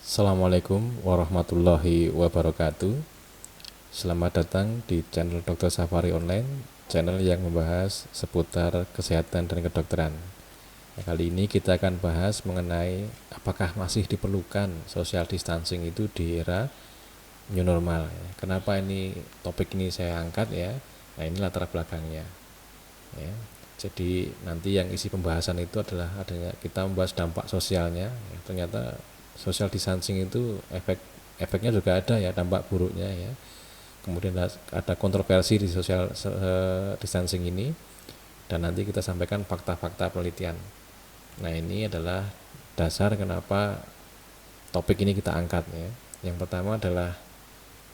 Assalamualaikum warahmatullahi wabarakatuh. Selamat datang di channel Dr. Safari Online, channel yang membahas seputar kesehatan dan kedokteran. Kali ini kita akan bahas mengenai apakah masih diperlukan social distancing itu di era new normal. Kenapa ini topik ini saya angkat ya? Nah, ini latar belakangnya. Ya. Jadi nanti yang isi pembahasan itu adalah adanya kita membahas dampak sosialnya. Ternyata social distancing itu efeknya juga ada ya, dampak buruknya ya. Kemudian ada kontroversi di social distancing ini, dan nanti kita sampaikan fakta-fakta penelitian. Nah, ini adalah dasar kenapa topik ini kita angkat ya. Yang pertama adalah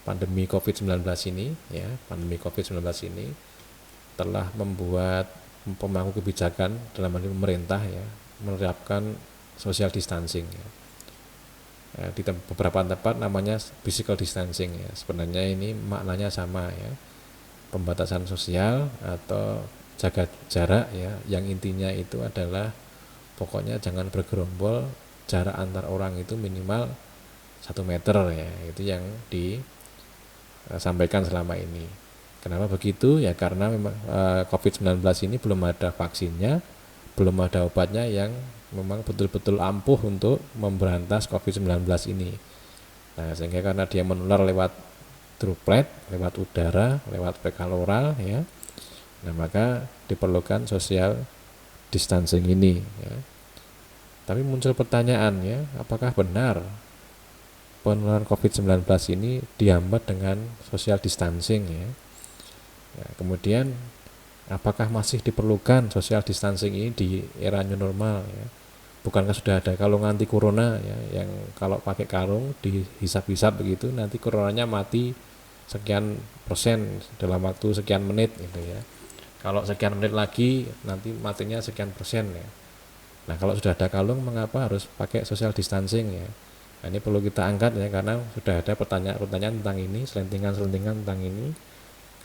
pandemi COVID-19 ini ya. Pandemi COVID-19 ini telah membuat pemangku kebijakan dalam hal ini pemerintah ya menerapkan social distancing ya. Di beberapa tempat namanya physical distancing ya. Sebenarnya ini maknanya sama ya, pembatasan sosial atau jaga jarak ya, yang intinya itu adalah pokoknya jangan bergerombol, jarak antar orang itu minimal 1 meter ya, itu yang disampaikan selama ini. Kenapa begitu? Ya karena memang COVID-19 ini belum ada vaksinnya, belum ada obatnya yang memang betul-betul ampuh untuk memberantas COVID-19 ini. Nah, sehingga karena dia menular lewat droplet, lewat udara, lewat fekal oral ya. Nah, maka diperlukan social distancing ini ya. Tapi muncul pertanyaan ya, apakah benar penularan COVID-19 ini dihambat dengan social distancing ya? Ya, kemudian apakah masih diperlukan social distancing ini di era new normal ya? Bukankah sudah ada kalung anti corona ya, yang kalau pakai kalung dihisap-hisap begitu nanti coronanya mati sekian persen dalam waktu sekian menit gitu ya. Kalau sekian menit lagi nanti matinya sekian persen ya. Nah, kalau sudah ada kalung mengapa harus pakai social distancing ya? Nah, ini perlu kita angkat ya, karena sudah ada pertanyaan-pertanyaan tentang ini, selentingan-selentingan tentang ini.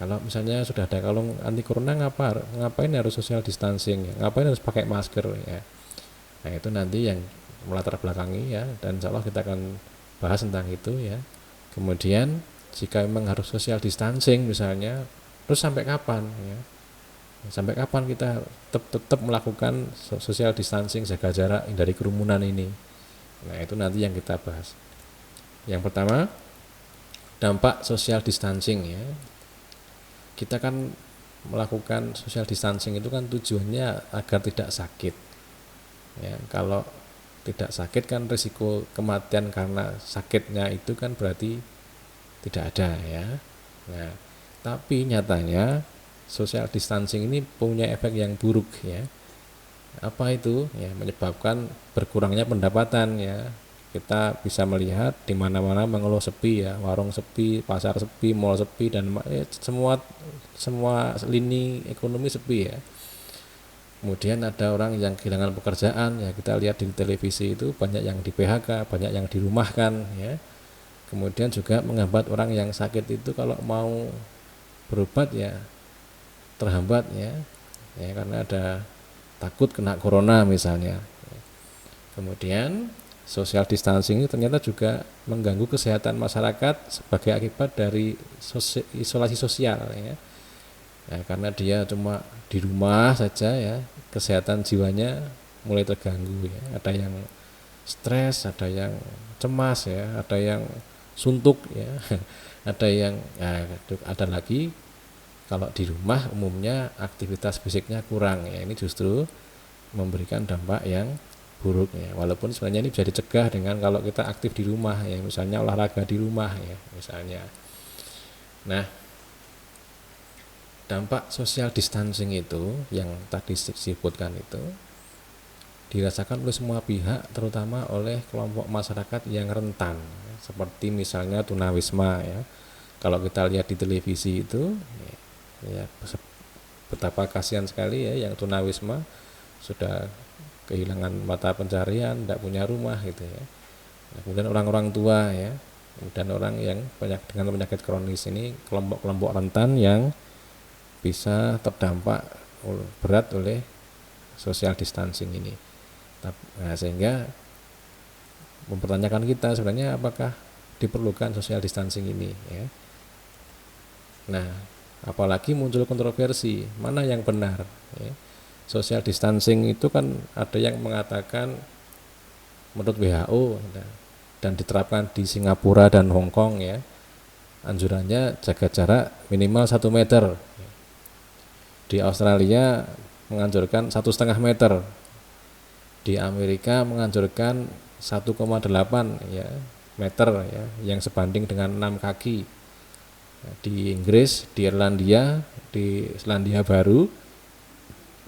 Kalau misalnya sudah ada kalung anti corona ngapain harus social distancing ya? Ngapain harus pakai masker ya? Nah, itu nanti yang melatar belakangi ya, dan insya Allah kita akan bahas tentang itu ya. Kemudian jika memang harus social distancing misalnya, terus sampai kapan ya? Sampai kapan kita tetap melakukan social distancing, jaga jarak, hindari kerumunan ini? Nah, itu nanti yang kita bahas. Yang pertama, dampak social distancing ya. Kita kan melakukan social distancing itu kan tujuannya agar tidak sakit ya. Kalau tidak sakit kan risiko kematian karena sakitnya itu kan berarti tidak ada ya. Nah, tapi nyatanya social distancing ini punya efek yang buruk ya. Apa itu ya? Menyebabkan berkurangnya pendapatan ya. Kita bisa melihat di mana-mana mengeluh sepi ya, warung sepi, pasar sepi, mal sepi, dan semua lini ekonomi sepi ya. Kemudian ada orang yang kehilangan pekerjaan ya, kita lihat di televisi itu banyak yang di PHK, banyak yang dirumahkan ya. Kemudian juga menghambat orang yang sakit itu kalau mau berobat ya terhambat ya, karena ada takut kena corona misalnya. Kemudian social distancing ini ternyata juga mengganggu kesehatan masyarakat sebagai akibat dari isolasi sosial ya. Ya, karena dia cuma di rumah saja ya, kesehatan jiwanya mulai terganggu ya. Ada yang stres, ada yang cemas ya, ada yang suntuk ya, ada yang ya, ada lagi kalau di rumah umumnya aktivitas fisiknya kurang ya. Ini justru memberikan dampak yang buruk ya. Walaupun sebenarnya ini bisa dicegah dengan kalau kita aktif di rumah ya, misalnya olahraga di rumah ya misalnya. Nah, dampak social distancing itu yang tadi disebutkan itu dirasakan oleh semua pihak, terutama oleh kelompok masyarakat yang rentan seperti misalnya tunawisma ya. Kalau kita lihat di televisi itu ya, betapa kasihan sekali ya yang tunawisma sudah kehilangan mata pencarian, tidak punya rumah gitu ya. Nah, kemudian orang-orang tua ya, dan orang yang banyak dengan penyakit kronis ini, kelompok-kelompok rentan yang bisa terdampak berat oleh social distancing ini. Nah, sehingga mempertanyakan kita sebenarnya apakah diperlukan social distancing ini ya. Nah, apalagi muncul kontroversi mana yang benar ya. Social distancing itu kan ada yang mengatakan menurut WHO dan diterapkan di Singapura dan Hong Kong ya, anjurannya jaga jarak minimal 1 meter. Di Australia menganjurkan 1,5 meter. Di Amerika menganjurkan 1,8 ya, meter ya, yang sebanding dengan 6 kaki. Di Inggris, di Irlandia, di Selandia Baru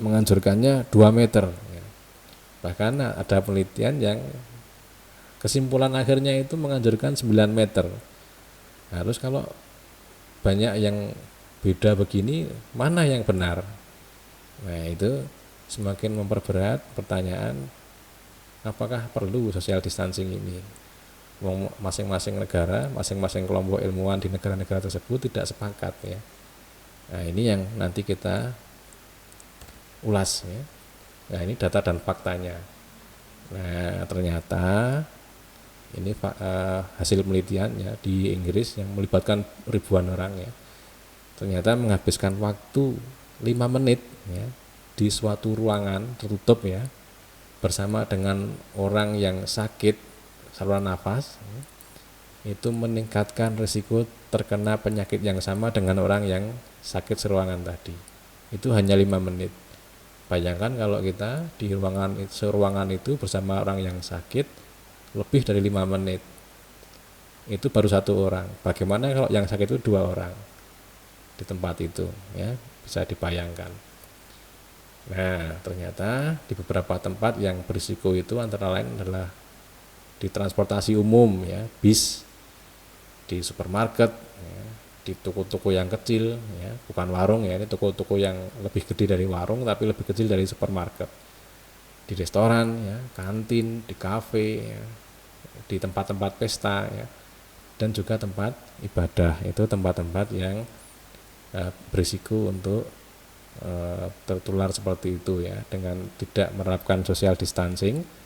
menganjurkannya 2 meter ya. Bahkan ada penelitian yang kesimpulan akhirnya itu menganjurkan 9 meter. Harus kalau banyak yang beda begini, mana yang benar? Nah, itu semakin memperberat pertanyaan apakah perlu social distancing ini. Masing-masing negara, masing-masing kelompok ilmuwan di negara-negara tersebut tidak sepakat ya. Nah, ini yang nanti kita ulas ya. Nah, ini data dan faktanya. Nah, ternyata ini hasil penelitian ya di Inggris yang melibatkan ribuan orang ya. Ternyata menghabiskan waktu 5 menit ya di suatu ruangan tertutup ya bersama dengan orang yang sakit saluran nafas ya, itu meningkatkan risiko terkena penyakit yang sama dengan orang yang sakit seruangan tadi. Itu hanya 5 menit. Bayangkan kalau kita di ruangan itu bersama orang yang sakit lebih dari 5 menit. Itu baru 1 orang. Bagaimana kalau yang sakit itu 2 orang di tempat itu ya, bisa dibayangkan. Nah, ternyata di beberapa tempat yang berisiko itu antara lain adalah di transportasi umum ya, bis, di supermarket ya, di toko-toko yang kecil ya, bukan warung ya, ini toko-toko yang lebih gede dari warung tapi lebih kecil dari supermarket, di restoran ya, kantin, di kafe ya, di tempat-tempat pesta ya, dan juga tempat ibadah. Itu tempat-tempat yang berisiko untuk tertular seperti itu ya, dengan tidak menerapkan social distancing.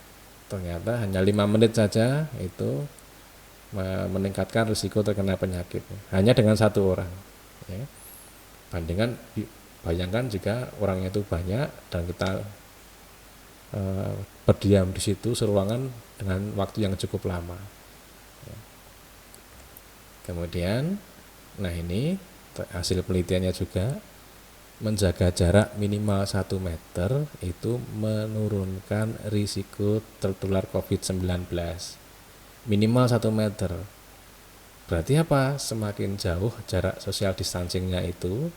Ternyata hanya 5 menit saja itu meningkatkan risiko terkena penyakit hanya dengan 1 orang ya. Bayangkan jika orangnya itu banyak dan kita berdiam di situ seruangan dengan waktu yang cukup lama ya. Kemudian nah ini hasil penelitiannya juga menjaga jarak minimal 1 meter itu menurunkan risiko tertular COVID-19 minimal 1 meter. Berarti apa? Semakin jauh jarak social distancingnya itu,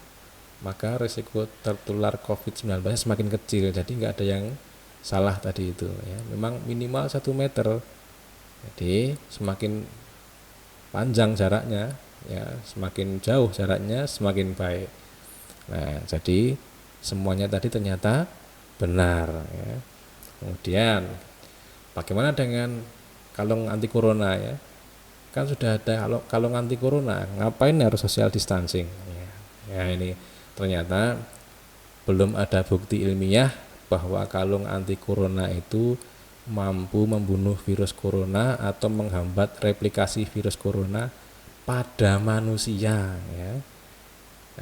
maka risiko tertular COVID-19 semakin kecil. Jadi nggak ada yang salah tadi itu ya. Memang minimal 1 meter. Jadi semakin panjang jaraknya ya, semakin jauh jaraknya semakin baik. Nah, jadi semuanya tadi ternyata benar ya. Kemudian bagaimana dengan kalung anti corona ya? Kan sudah ada kalung anti corona, ngapain harus social distancing ya. Ya, ini ternyata belum ada bukti ilmiah bahwa kalung anti corona itu mampu membunuh virus corona atau menghambat replikasi virus corona pada manusia ya.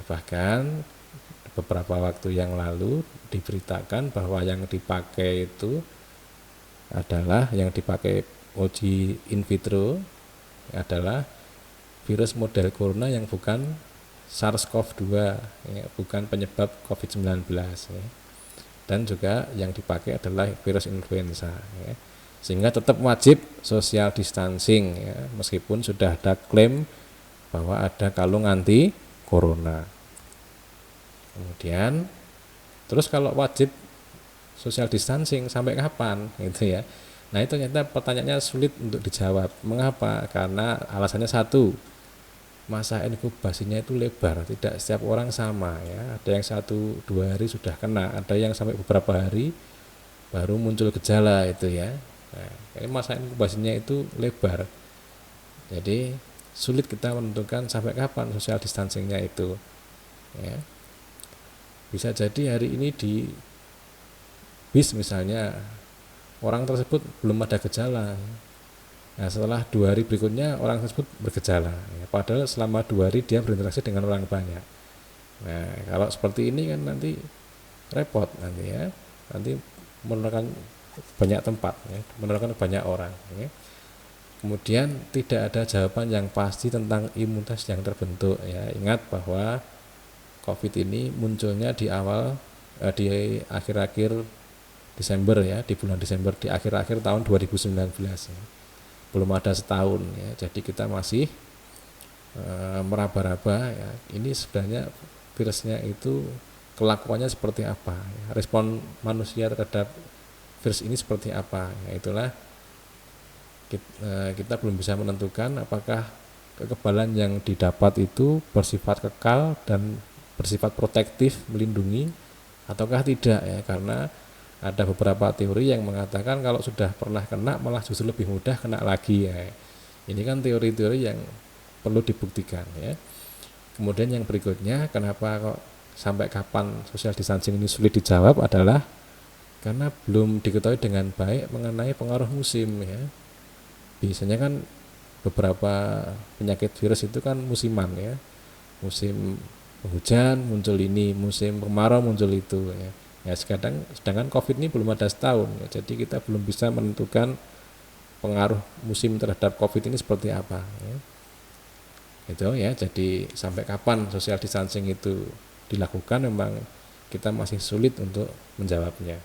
Bahkan beberapa waktu yang lalu diberitakan bahwa yang dipakai itu adalah yang dipakai uji in vitro adalah virus model corona yang bukan SARS-CoV-2 ya, bukan penyebab COVID-19 ya. Dan juga yang dipakai adalah virus influenza ya. Sehingga tetap wajib social distancing ya, meskipun sudah ada klaim bahwa ada kalung anti corona. Kemudian terus kalau wajib social distancing sampai kapan gitu ya. Nah, itu ternyata pertanyaannya sulit untuk dijawab. Mengapa? Karena alasannya satu, masa inkubasinya itu lebar, tidak setiap orang sama ya. Ada yang 1-2 hari sudah kena, ada yang sampai beberapa hari baru muncul gejala itu ya. Nah, ini masa inkubasinya itu lebar. Jadi sulit kita menentukan sampai kapan social distancingnya itu ya. Bisa jadi hari ini di bis misalnya orang tersebut belum ada gejala, Nah, setelah 2 hari berikutnya orang tersebut bergejala, ya, padahal selama 2 hari dia berinteraksi dengan orang banyak. Nah, kalau seperti ini kan nanti repot nanti ya, nanti menularkan banyak tempat, ya, menularkan banyak orang. Ya. Kemudian tidak ada jawaban yang pasti tentang imunitas yang terbentuk. Ya, ingat bahwa COVID ini munculnya di di akhir-akhir Desember ya, di bulan Desember, di akhir-akhir tahun 2019 ya. Belum ada setahun ya, jadi kita masih meraba-raba ya. Ini sebenarnya virusnya itu kelakuannya seperti apa ya. Respon manusia terhadap virus ini seperti apa ya, itulah kita belum bisa menentukan apakah kekebalan yang didapat itu bersifat kekal dan bersifat protektif melindungi ataukah tidak ya, karena ada beberapa teori yang mengatakan kalau sudah pernah kena malah justru lebih mudah kena lagi ya. Ini kan teori-teori yang perlu dibuktikan ya. Kemudian yang berikutnya, kenapa kok sampai kapan social distancing ini sulit dijawab adalah karena belum diketahui dengan baik mengenai pengaruh musim ya. Biasanya kan beberapa penyakit virus itu kan musiman ya. Musim penghujan muncul ini, musim kemarau muncul itu ya. Ya sedangkan COVID ini belum ada setahun ya, jadi kita belum bisa menentukan pengaruh musim terhadap COVID ini seperti apa ya. Itu ya, jadi sampai kapan social distancing itu dilakukan memang kita masih sulit untuk menjawabnya.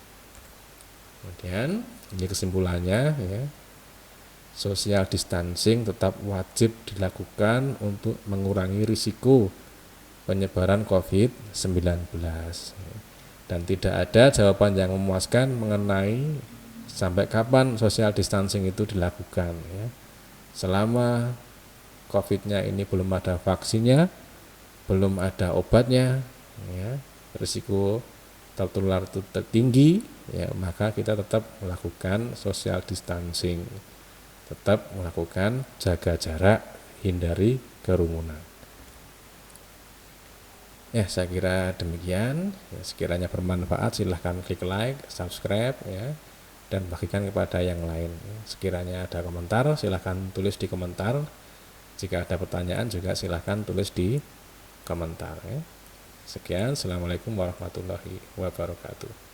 Kemudian ini kesimpulannya ya, social distancing tetap wajib dilakukan untuk mengurangi risiko penyebaran COVID-19 dan tidak ada jawaban yang memuaskan mengenai sampai kapan social distancing itu dilakukan ya. Selama COVID-nya ini belum ada vaksinnya, belum ada obatnya ya, risiko tertular itu tinggi ya, maka kita tetap melakukan social distancing, tetap melakukan jaga jarak, hindari kerumunan. Ya, saya kira demikian. Ya, sekiranya bermanfaat silahkan klik like, subscribe ya, dan bagikan kepada yang lain. Sekiranya ada komentar silahkan tulis di komentar. Jika ada pertanyaan juga silahkan tulis di komentar ya. Sekian, assalamualaikum warahmatullahi wabarakatuh.